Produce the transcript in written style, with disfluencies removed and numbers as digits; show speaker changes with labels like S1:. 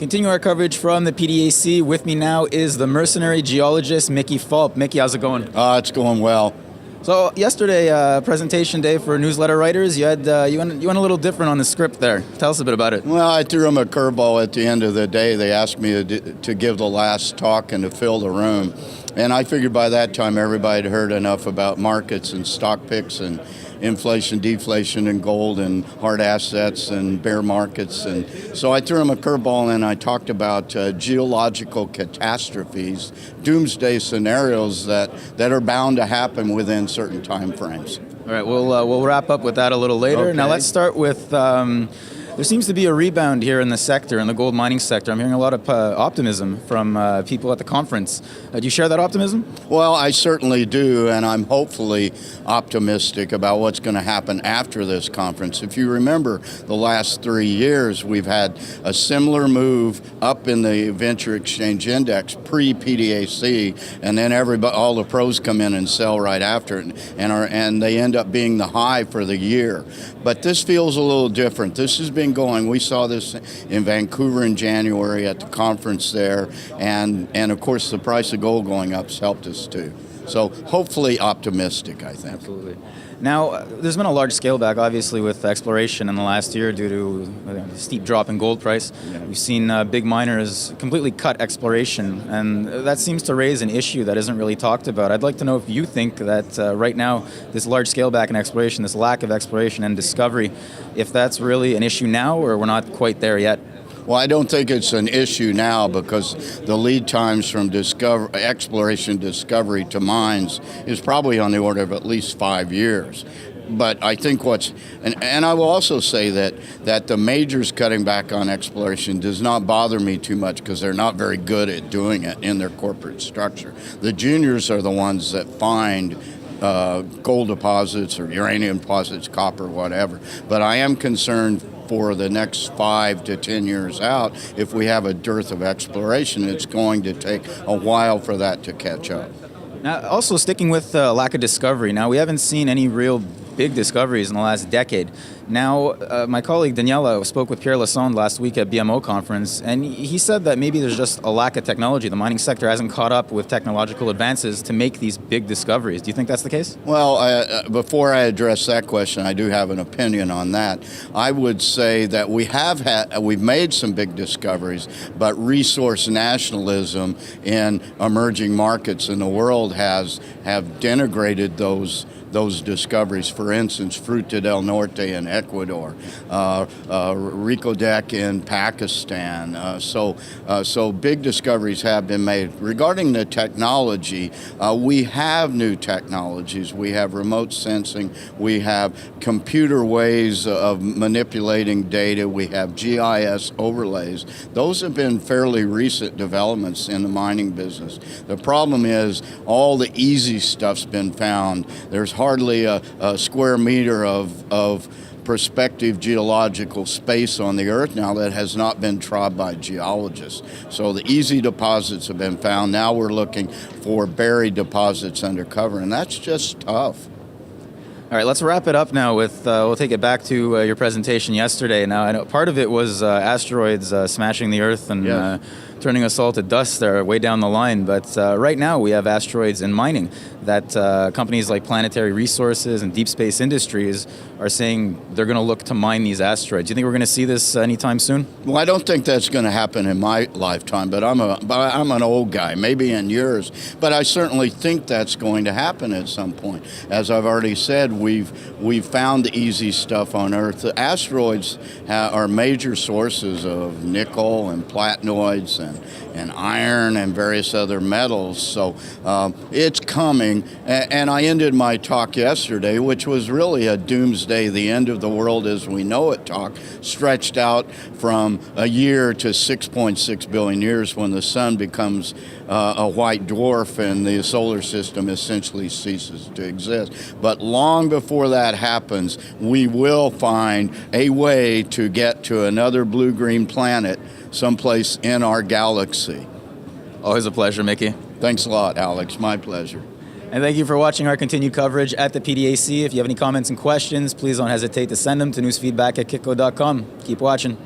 S1: Continue our coverage from the PDAC. With me now is the Mercenary Geologist, Mickey Fulp. Mickey, how's it going?
S2: It's going well.
S1: So yesterday, presentation day for newsletter writers, you went a little different on the script there. Tell us a bit about it.
S2: Well, I threw them a curveball at the end of the day. They asked me to give the last talk and to fill the room. And I figured by that time everybody had heard enough about markets and stock picks and inflation, deflation, and gold and hard assets and bear markets. And so I threw them a curveball and I talked about geological catastrophes, doomsday scenarios that are bound to happen within certain time frames.
S1: All right, we'll wrap up with that a little later.
S2: Okay.
S1: Now let's start with, there seems to be a rebound here in the sector, in the gold mining sector. I'm hearing a lot of optimism from people at the conference. Do you share that optimism?
S2: Well, I certainly do, and I'm hopefully optimistic about what's going to happen after this conference. If you remember the last 3 years, we've had a similar move up in the Venture Exchange Index pre-PDAC, and then all the pros come in and sell right after it, and they end up being the high for the year. But this feels a little different. This has been going. We saw this in Vancouver in January at the conference there, and of course the price of gold going up has helped us too. So hopefully optimistic, I think.
S1: Absolutely. Now, there's been a large scale back, obviously, with exploration in the last year due to the steep drop in gold price. Yeah. We've seen big miners completely cut exploration, and that seems to raise an issue that isn't really talked about. I'd like to know if you think that right now, this large scale back in exploration, this lack of exploration and discovery, if that's really an issue now or we're not quite there yet.
S2: Well, I don't think it's an issue now because the lead times from exploration discovery to mines is probably on the order of at least 5 years. But I think and I will also say that the majors cutting back on exploration does not bother me too much because they're not very good at doing it in their corporate structure. The juniors are the ones that find gold deposits or uranium deposits, copper, whatever. But I am concerned for the next 5 to 10 years out, if we have a dearth of exploration, it's going to take a while for that to catch up.
S1: Now, also sticking with lack of discovery, now we haven't seen any real big discoveries in the last decade. Now, my colleague Daniela spoke with Pierre Lassonde last week at BMO conference, and he said that maybe there's just a lack of technology. The mining sector hasn't caught up with technological advances to make these big discoveries. Do you think that's the case?
S2: Well, before I address that question, I do have an opinion on that. I would say that we've made some big discoveries, but resource nationalism in emerging markets in the world have denigrated those discoveries. For instance, Fruta del Norte in Ecuador, Ricodec in Pakistan. So big discoveries have been made. Regarding the technology, we have new technologies. We have remote sensing. We have computer ways of manipulating data. We have GIS overlays. Those have been fairly recent developments in the mining business. The problem is all the easy stuff's been found. There's hardly a square meter of prospective geological space on the Earth now that has not been trod by geologists. So the easy deposits have been found. Now we're looking for buried deposits undercover, and that's just tough.
S1: All right, let's wrap it up now with, we'll take it back to your presentation yesterday. Now, I know part of it was asteroids smashing the Earth and
S2: yes,
S1: turning us all to dust there way down the line. But right now we have asteroids in mining that companies like Planetary Resources and Deep Space Industries are saying they're going to look to mine these asteroids. Do you think we're going to see this anytime soon?
S2: Well, I don't think that's going to happen in my lifetime, but I'm an old guy, maybe in yours. But I certainly think that's going to happen at some point. As I've already said, we've found the easy stuff on Earth. The asteroids are major sources of nickel and platinoids and iron and various other metals. So it's coming. And I ended my talk yesterday, which was really a doomsday, the end of the world as we know it talk, stretched out from a year to 6.6 billion years when the sun becomes a white dwarf and the solar system essentially ceases to exist. But long before that happens, we will find a way to get to another blue-green planet someplace in our galaxy.
S1: Always a pleasure, Mickey.
S2: Thanks a lot, Alex. My pleasure.
S1: And thank you for watching our continued coverage at the PDAC. If you have any comments and questions, please don't hesitate to send them to newsfeedback@kitco.com. Keep watching.